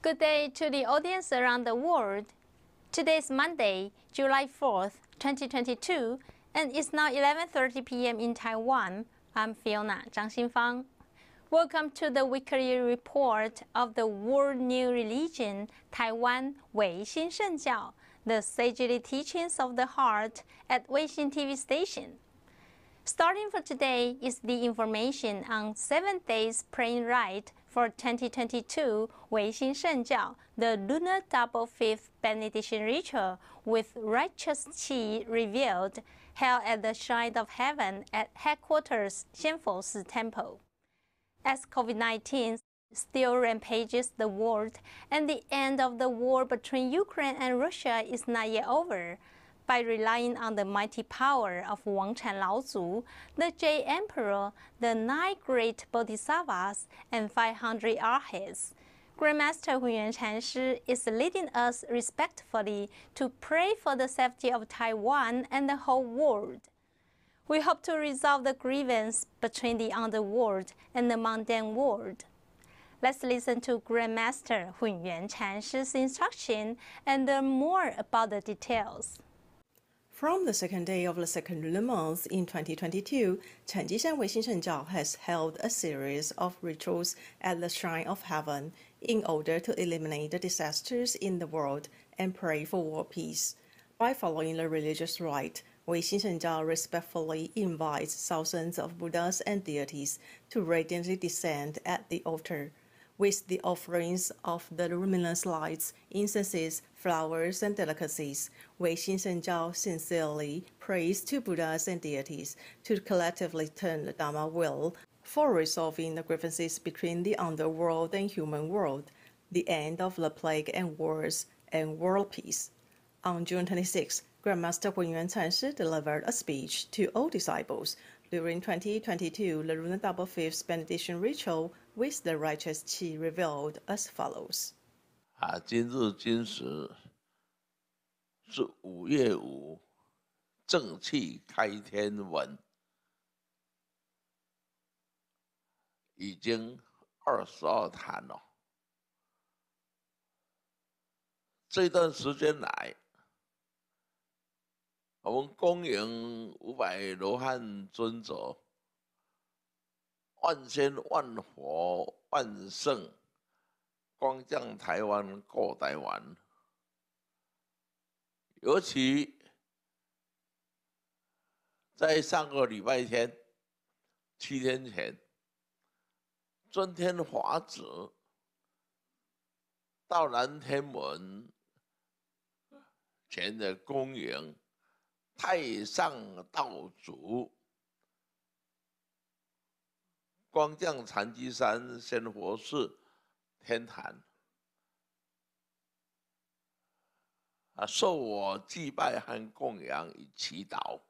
Good day to the audience around the world. Today is Monday, July 4th, 2022, and it's now 11:30 p.m. in Taiwan. I'm Fiona Zhang Xinfang. Welcome to the weekly report of the world new religion, Taiwan Weixin Shengjiao, the sagely teachings of the heart at Weixin TV station. Starting for today is the information on 7 days praying rite for 2022 Weixin Shengjiao, the lunar double fifth benediction ritual with righteous qi revealed, held at the Shrine of Heaven at headquarters Xianfo Temple. As COVID-19 still rampages the world and the end of the war between Ukraine and Russia is not yet over, by relying on the mighty power of Wangshan Laozu, the Jade Emperor, the 9 great Bodhisattvas, and 500 arhats, Grandmaster Hunyuan Chanshi is leading us respectfully to pray for the safety of Taiwan and the whole world. We hope to resolve the grievance between the underworld and the mundane world. Let's listen to Grandmaster Hunyuan Chanshi's instruction and learn more about the details. From the second day of the second lunar month in 2022, Chenjishan Weixin Shengjiao has held a series of rituals at the Shrine of Heaven in order to eliminate the disasters in the world and pray for world peace. By following the religious rite, Weixin Shengjiao respectfully invites thousands of Buddhas and deities to radiantly descend at the altar. With the offerings of the luminous lights, incenses, flowers, and delicacies, Weixin Shengjiao sincerely prays to Buddhas and deities to collectively turn the Dharma wheel for resolving the grievances between the underworld and human world, the end of the plague and wars, and world peace. On June 26, Grandmaster Hunyuan Chanshi delivered a speech to all disciples during 2022 the lunar double fifth benediction ritual with the righteous qi revealed as follows. 今日今时是5月5正气开天文，已经22坛了。这段时间来，我们恭迎500罗汉尊者，万仙万佛万圣，光降台湾过台湾。尤其在上个礼拜天，7天前，尊天法旨到南天门前的恭迎太上道主光降禅机山仙佛寺天坛，受我祭拜和供养与祈祷。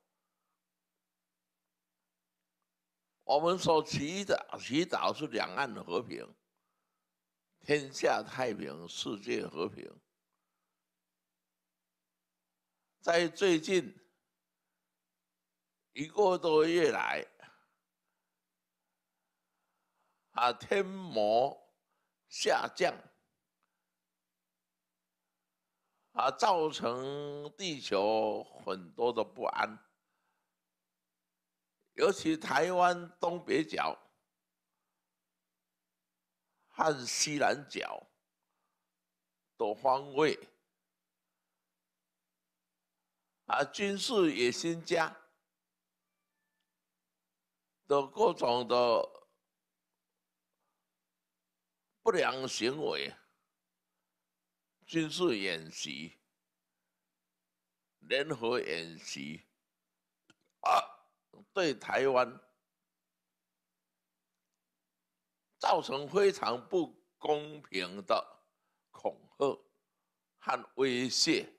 我们所祈祷是两岸和平，天下太平，世界和平。在最近1个多月来，天魔下降，造成地球很多的不安，尤其台湾东北角和西南角的方位，军事野心家的各种的不良行为，军事演习、联合演习，对台湾造成非常不公平的恐吓和威胁。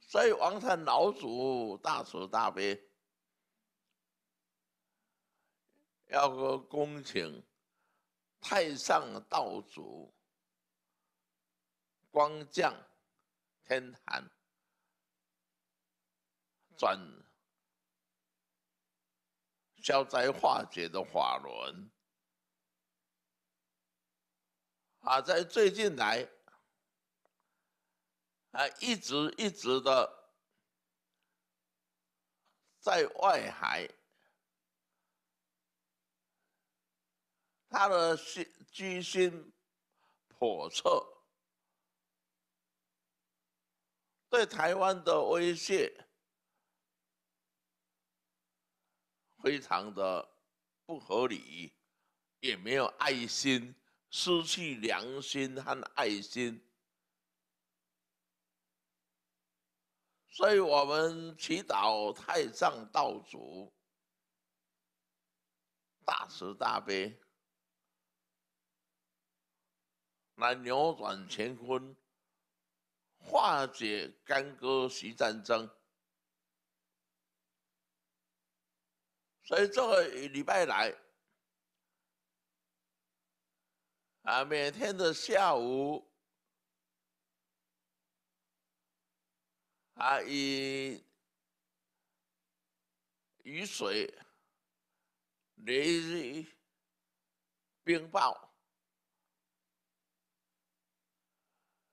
所以王禅老祖大慈大悲，要恭请太上道主光降天坛，转消灾化解的法轮，在最近来一直的在外海，它的居心叵测，对台湾的威胁非常的不合理，也没有爱心，失去良心和爱心。所以我们祈祷太上道主大慈大悲，来扭转乾坤，化解干戈习战争。所以这个礼拜来每天的下午以雨水、雷冰雹、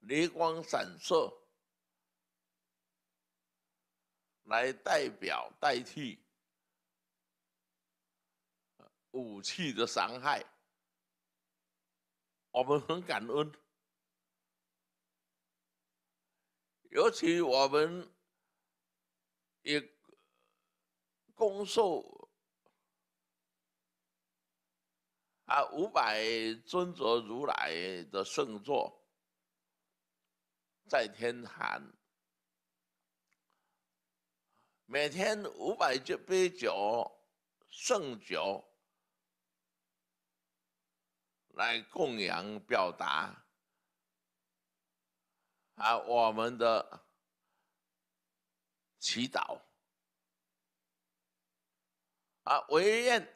雷光闪烁来代替武器的伤害，我们很感恩。尤其我们也恭受500尊者如来的圣座，在天坛，每天500杯酒圣酒来供养表达我们的祈祷唯愿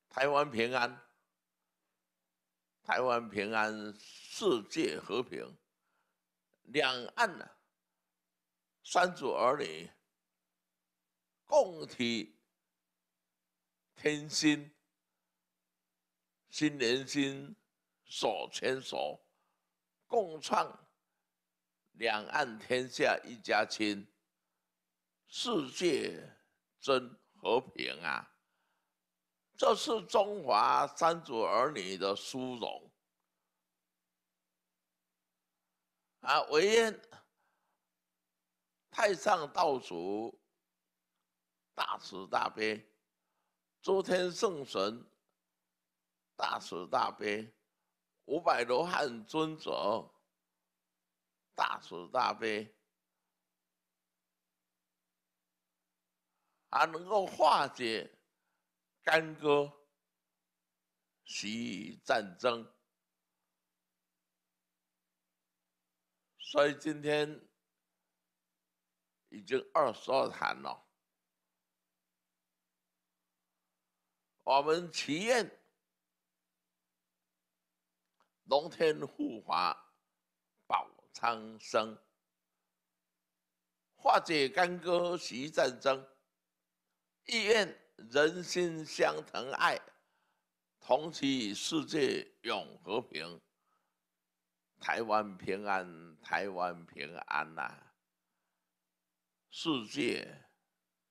台湾平安，台湾平安，世界和平，两岸三祖儿女共体天心，心连心，手牵手，共创两岸天下一家亲，世界真和平啊！这是中华三祖儿女的殊荣唯愿太上道主大慈大悲，诸天圣神大慈大悲，500罗汉尊者大慈大悲能够化解干戈习战争。所以今天已经22坛了，我们祈愿龙天护法保苍生，化解干戈习战争，亦愿人心相疼爱，同祈世界永和平，台湾平安，台湾平安呐！世界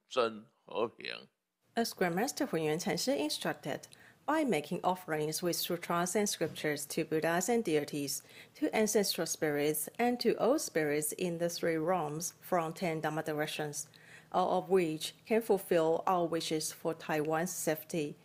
真和平。As Grandmaster Hunyuan Chenshi instructed, by making offerings with sutras and scriptures to Buddhas and deities, to ancestral spirits, and to all spirits in the 3 realms from 10 Dharma directions, all of which can fulfill our wishes for Taiwan's safety.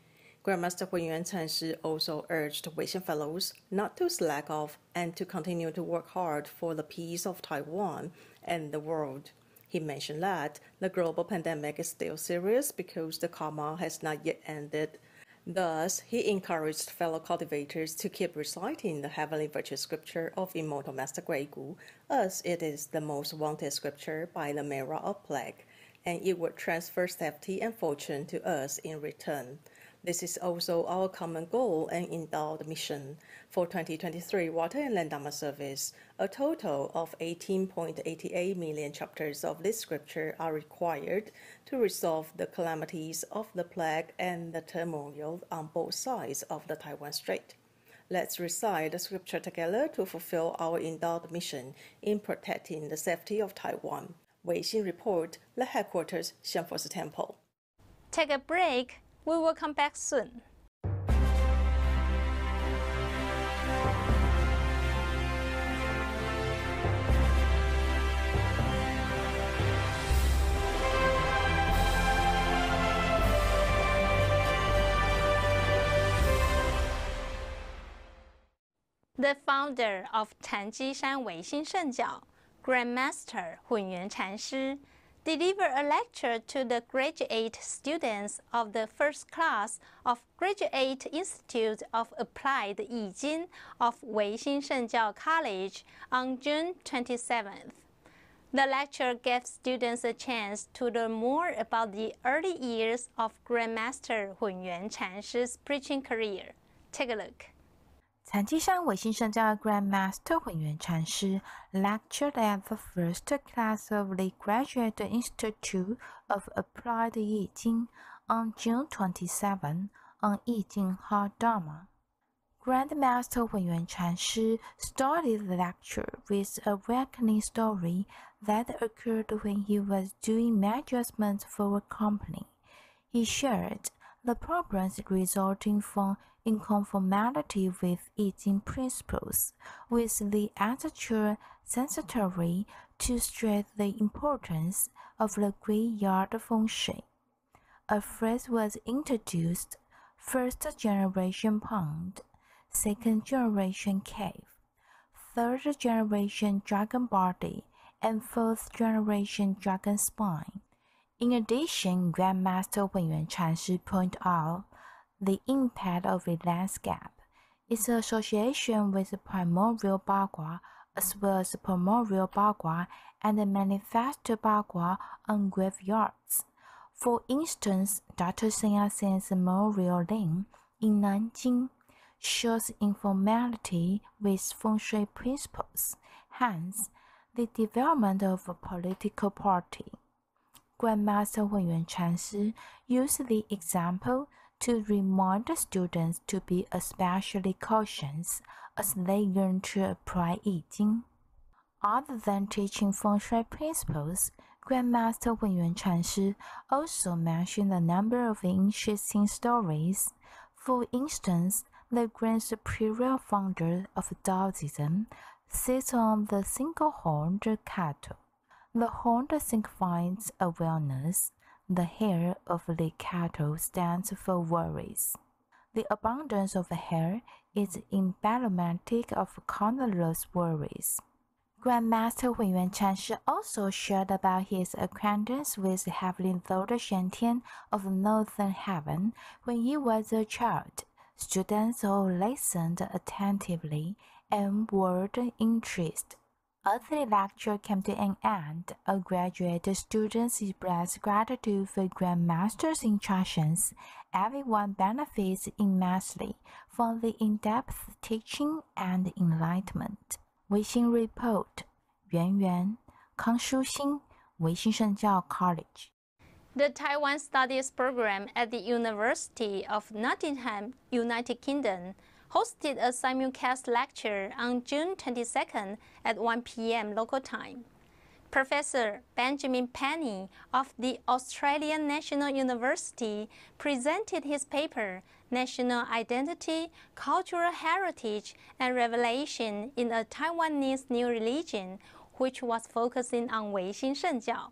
Grandmaster Hunyuan Chenshi also urged Weixin fellows not to slack off and to continue to work hard for the peace of Taiwan and the world. He mentioned that the global pandemic is still serious because the karma has not yet ended. Thus, he encouraged fellow cultivators to keep reciting the heavenly virtue scripture of immortal Master Guigu, as it is the most wanted scripture by the mirror of plague, and it would transfer safety and fortune to us in return. This is also our common goal and endowed mission. For 2023 Water and Land Dharma Service, a total of 18.88 million chapters of this scripture are required to resolve the calamities of the plague and the turmoil on both sides of the Taiwan Strait. Let's recite the scripture together to fulfill our endowed mission in protecting the safety of Taiwan. Weixin Report, the headquarters, Xianforce Temple. Take a break. We will come back soon. The founder of 禅机山唯心圣教, Grandmaster 混元禅师, delivered a lecture to the graduate students of the first class of Graduate Institute of Applied 易经 of 唯心圣教 College on June 27th. The lecture gave students a chance to learn more about the early years of Grandmaster 混元禅师's preaching career. Take a look. 禅机山唯心圣教 Grandmaster 混元禅师 lectured at the first class of the Graduate Institute of Applied 易经 on June 27 on 易经 Hard Dharma. Grandmaster 混元禅师 started the lecture with a awakening story that occurred when he was doing management for a company. He shared the problems resulting from inconformity with 易经 principles, with the attitude sensitively to stress the importance of the graveyard feng shui. A phrase was introduced: first generation pond, second generation cave, third generation dragon body, and fourth generation dragon spine. In addition, Grandmaster 混元禅师pointed out the impact of the landscape, its association with primordial Bagua, as well as primordial Bagua and the manifest Bagua on graveyards. For instance, Dr. Sun Yat-sen's memorial lane in Nanjing shows informality with feng shui principles, hence the development of a political party. Grandmaster 混元禅师 used the example to remind the students to be especially cautious as they learn to apply 易经. Other than teaching feng shui principles, Grandmaster 混元禅师 also mentioned a number of interesting stories. For instance, the Grand Superior founder of Taoism sits on the single-horned cattle. The horn signifies awareness. The hair of the cattle stands for worries. The abundance of hair is emblematic of countless worries. Grandmaster 混元禅师 also shared about his acquaintance with Heavenly Lord Shantian of Northern Heaven when he was a child. Students all listened attentively and were interested. As the lecture came to an end, a graduate student expressed gratitude for Grandmaster's instructions. Everyone benefits immensely from the in-depth teaching and enlightenment. Weixin Report, 圆康舒心 Weixin Shengjiao College. The Taiwan Studies Program at the University of Nottingham, United Kingdom, hosted a simulcast lecture on June 22nd at 1 p.m. local time. Professor Benjamin Penny of the Australian National University presented his paper, National Identity, Cultural Heritage, and Revelation in a Taiwanese New Religion, which was focusing on Weixin Shengjiao.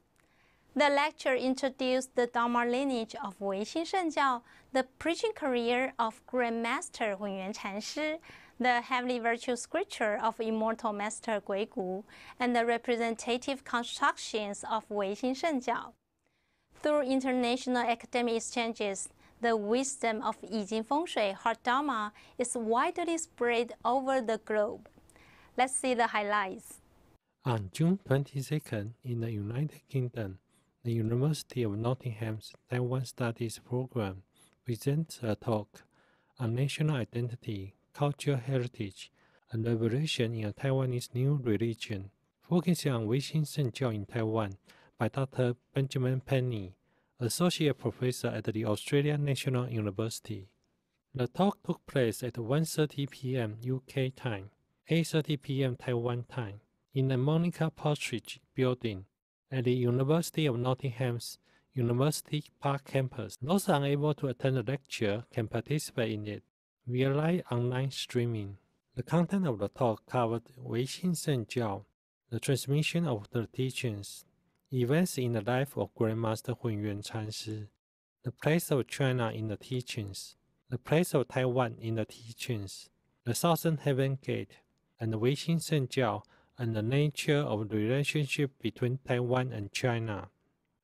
The lecture introduced the Dharma lineage of Weixin Shengjiao, the preaching career of Grandmaster 混元禅师, the heavenly virtue scripture of immortal Master Gui Gu, and the representative constructions of Weixin Shengjiao. Through international academic exchanges, the wisdom of Yijing Feng Shui Heart Dharma is widely spread over the globe. Let's see the highlights. On June 22nd, in the United Kingdom, the University of Nottingham's Taiwan Studies Program presents a talk on national identity, cultural heritage, and revelation in a Taiwanese new religion, focusing on Weixin Shengjiao in Taiwan by Dr. Benjamin Penny, Associate Professor at the Australian National University. The talk took place at 1:30 p.m. UK time, 8:30 p.m. Taiwan time, in the Monica Partridge building at the University of Nottingham's University Park campus. Those unable to attend the lecture can participate in it via live online streaming. The content of the talk covered Weixin Shengjiao, the transmission of the teachings, events in the life of Grandmaster Hunyuan Chanshi, the place of China in the teachings, the place of Taiwan in the teachings, the Southern Heaven Gate, and the Weixin Shengjiao, and the nature of the relationship between Taiwan and China.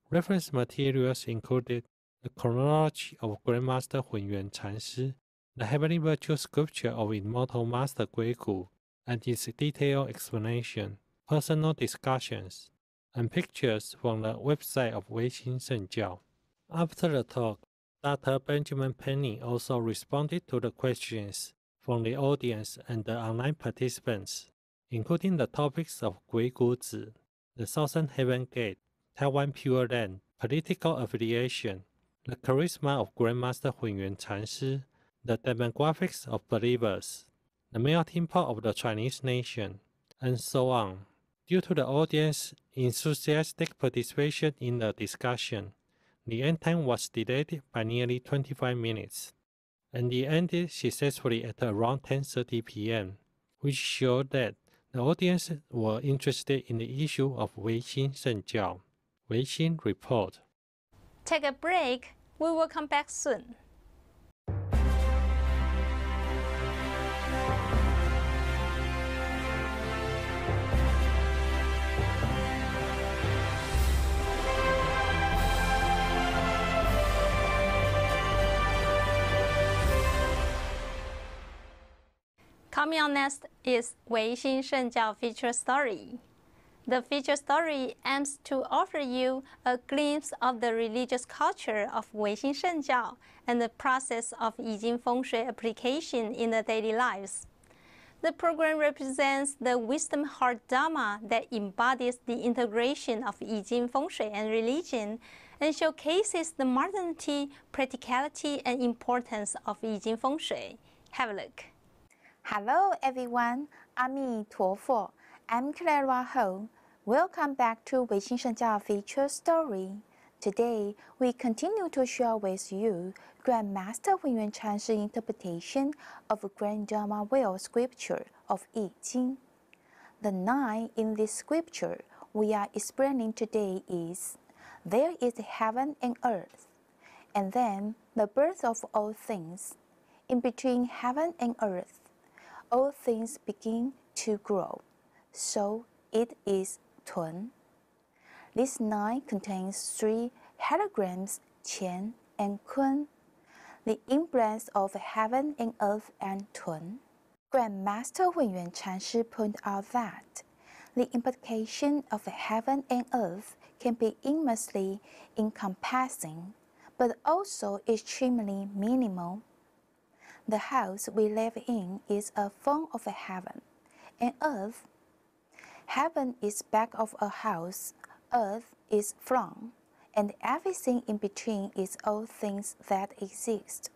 Reference materials included the chronology of Grandmaster Hunyuan Chanshi, the heavenly virtue scripture of immortal Master Guigu, and its detailed explanation, personal discussions, and pictures from the website of Weixin Shengjiao. After the talk, Dr. Benjamin Penny also responded to the questions from the audience and the online participants, including the topics of Guiguzi, the Southern Heaven Gate, Taiwan Pure Land, political affiliation, the charisma of Grandmaster Hunyuan Chanshi, the demographics of believers, the melting pot of the Chinese nation, and so on. Due to the audience's enthusiastic participation in the discussion, the end time was delayed by nearly 25 minutes, and it ended successfully at around 10:30 p.m., which showed that the audience were interested in the issue of Weixin Shengjiao. Weixin Report. Take a break. We will come back soon. Coming on next is Weixin Shengjiao feature story. The feature story aims to offer you a glimpse of the religious culture of Weixin Shengjiao and the process of Yijing Feng Shui application in the daily lives. The program represents the wisdom heart Dharma that embodies the integration of Yijing Feng Shui and religion and showcases the modernity, practicality, and importance of Yijing Feng Shui. Have a look. Hello everyone, Aμή陀佛. I'm Clara Ho. Welcome back to Weixin Shengjiao feature story. Today, we continue to share with you Grandmaster Hunyuan Chanshi interpretation of Grand Dharma Well scripture of Yi Jing. The line in this scripture we are explaining today is, there is heaven and earth, and then the birth of all things. In between heaven and earth, all things begin to grow. So it is Tun. This line contains three hexagrams, Qian and Kun, the emblems of heaven and earth and Tun. Grandmaster Hunyuan Chanshi pointed out that the implication of heaven and earth can be immensely encompassing, but also extremely minimal. The house we live in is a form of heaven and earth. Heaven is back of a house, earth is front, and everything in between is all things that exist,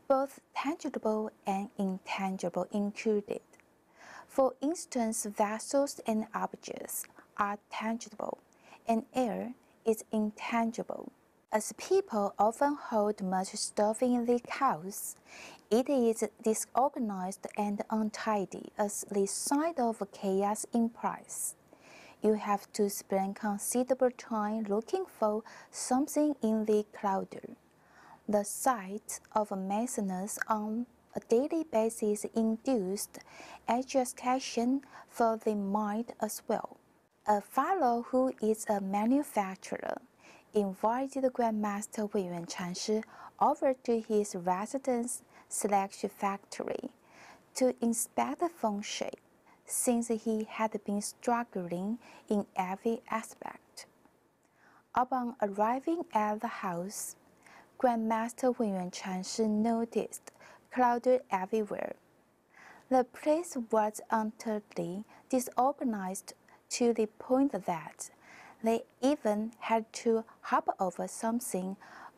both tangible and intangible included. For instance, vessels and objects are tangible, and air is intangible. As people often hold much stuff in their house, it is disorganized and untidy as the sign of chaos implies. You have to spend considerable time looking for something in the clutter. The sight of messiness on a daily basis induced agitation for the mind as well. A fellow who is a manufacturer invited Grandmaster Hunyuan Chanshi over to his residence/factory to inspect the feng shui, since he had been struggling in every aspect. Upon arriving at the house, Grandmaster Hunyuan Chanshi noticed clutter everywhere. The place was utterly disorganized to the point that they even had to hop over something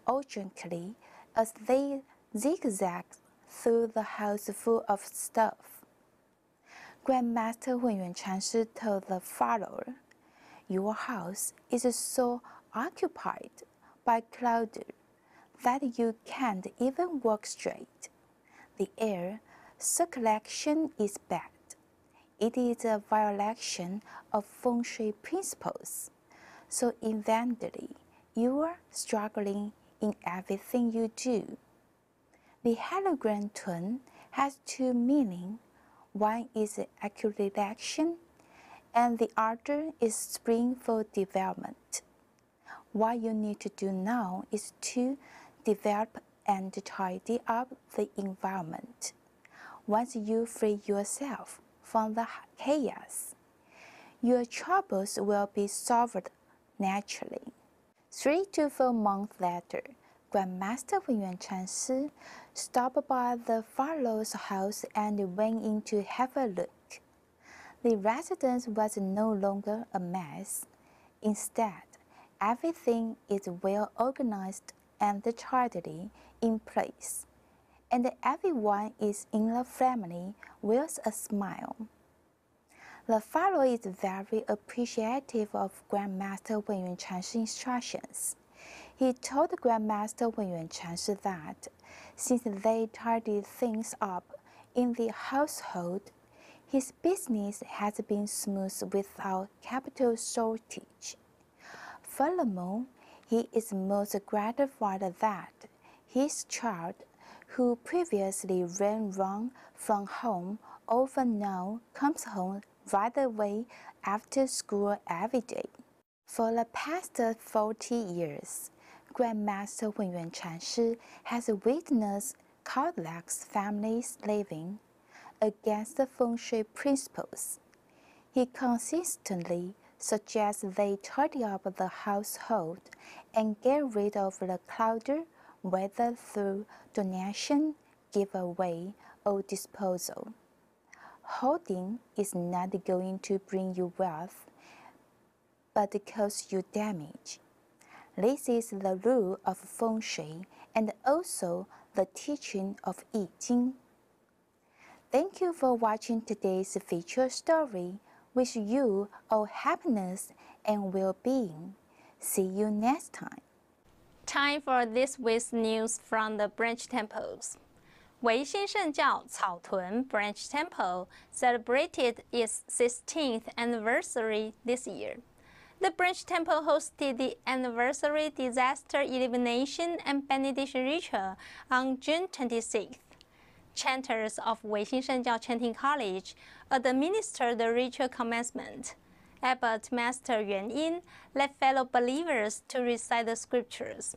urgently as they zigzagged through the house full of stuff. Grandmaster Hunyuan Chanshi told the follower, "Your house is so occupied by clutter that you can't even walk straight. The air circulation is bad. It is a violation of feng shui principles. So evidently, you are struggling in everything you do." The hologram twin has two meanings. One is accurate action, and the other is spring for development. What you need to do now is to develop and tidy up the environment. Once you free yourself from the chaos, your troubles will be solved naturally. 3 to 4 months later, Grandmaster Hunyuan Chanshi stopped by the followers' house and went in to have a look. The residence was no longer a mess. Instead, everything is well organized and tidily in place, and everyone is in the family with a smile. The follower is very appreciative of Grandmaster Hunyuan Chanshi's instructions. He told Grandmaster Hunyuan Chanshi that since they tidied things up in the household, his business has been smooth without capital shortage. Furthermore, he is most gratified that his child, who previously ran wrong from home, often now comes home right away after school every day. For the past 40 years, Grandmaster Hunyuan Chanshi has witnessed countless families living against the feng shui principles. He consistently suggests they tidy up the household and get rid of the clutter, whether through donation, giveaway, or disposal. Hoarding is not going to bring you wealth, but cause you damage. This is the rule of feng shui and also the teaching of Yi Jing. Thank you for watching today's feature story. Wish you all happiness and well-being. See you next time. Time for this week's news from the branch temples. Weixin Shengjiao Caotun Branch Temple celebrated its 16th anniversary this year. The branch temple hosted the anniversary disaster elimination and benediction ritual on June 26th. Chanters of Weixin Shengjiao Chanting College administered the ritual commencement. Abbot Master Yuanyin led fellow believers to recite the scriptures.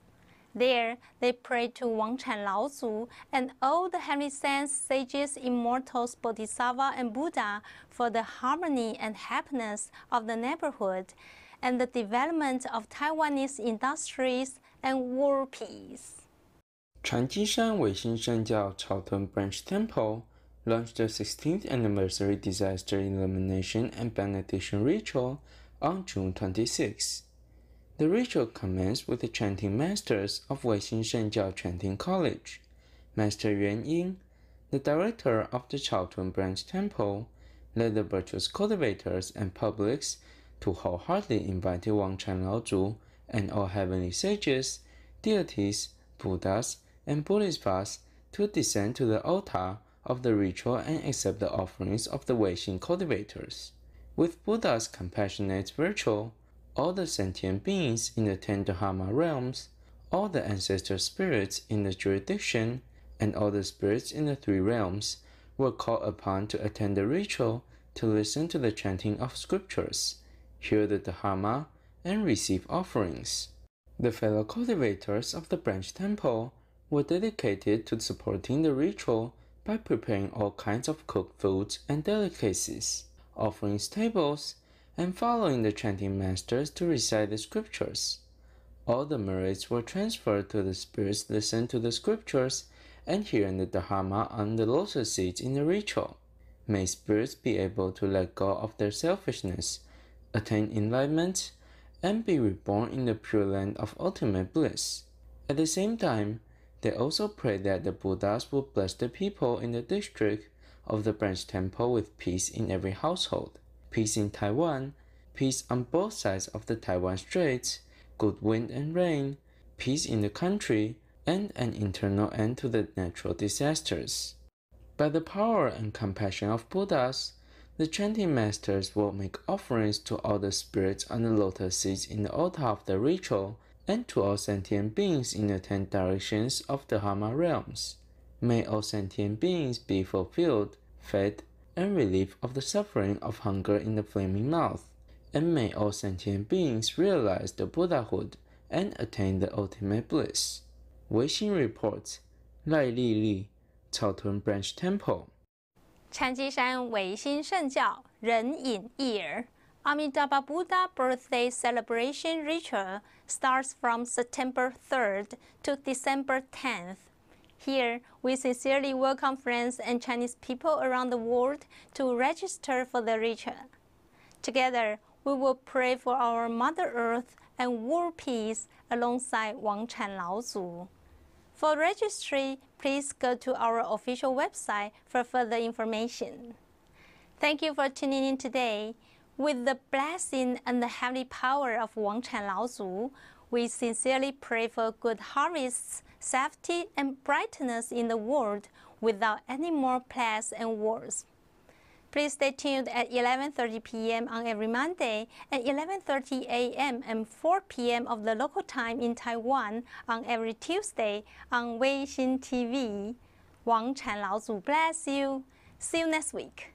There, they prayed to Wangshan Laozu and all the heavenly saints, sages, immortals, bodhisattva, and Buddha for the harmony and happiness of the neighborhood and the development of Taiwanese industries and world peace. Changjishan Weixin Shengjiao Caotun Branch Temple launched the 16th anniversary disaster elimination and benediction ritual on June 26. The ritual commenced with the chanting masters of Weixin Shengjiao Chanting College. Master Yuanyin, the director of the Caotun Branch Temple, led the virtuous cultivators and publics to wholeheartedly invite Wangshan Laozu and all heavenly sages, deities, Buddhas, and Bodhisattvas to descend to the altar of the ritual and accept the offerings of the Weixin cultivators. With Buddha's compassionate virtue, all the sentient beings in the 10 Dharma realms, all the ancestor spirits in the jurisdiction, and all the spirits in the 3 realms were called upon to attend the ritual to listen to the chanting of scriptures, hear the Dharma, and receive offerings. The fellow cultivators of the branch temple were dedicated to supporting the ritual by preparing all kinds of cooked foods and delicacies, offering tables, and following the chanting masters to recite the scriptures. All the merits were transferred to the spirits listening to the scriptures and hearing the Dharma on the lotus seats in the ritual. May spirits be able to let go of their selfishness, attain enlightenment, and be reborn in the pure land of ultimate bliss. At the same time, They also pray that the Buddhas will bless the people in the district of the branch temple with peace in every household, peace in Taiwan, peace on both sides of the Taiwan Straits, good wind and rain, peace in the country, and an eternal end to the natural disasters. By the power and compassion of Buddhas, the chanting masters will make offerings to all the spirits on the lotus seats in the altar of the ritual and to all sentient beings in the 10 directions of the Dharma realms. May all sentient beings be fulfilled, fed, and relieved of the suffering of hunger in the flaming mouth, and may all sentient beings realize the Buddhahood and attain the ultimate bliss. Weixin reports, 赖丽丽, Caotun Branch Temple. 禅机山唯心圣教人引一耳 Amitabha Buddha birthday celebration ritual starts from September 3rd to December 10th. Here, we sincerely welcome friends and Chinese people around the world to register for the ritual. Together, we will pray for our Mother Earth and world peace alongside Wang Chan Lao Zu. For registry, please go to our official website for further information. Thank you for tuning in today. With the blessing and the heavenly power of Wang Chan Lao Zu, we sincerely pray for good harvests, safety, and brightness in the world without any more plagues and wars. Please stay tuned at 11:30 p.m. on every Monday and 11:30 a.m. and 4 p.m. of the local time in Taiwan on every Tuesday on Weixin TV. Wang Chan Lao Zu bless you. See you next week.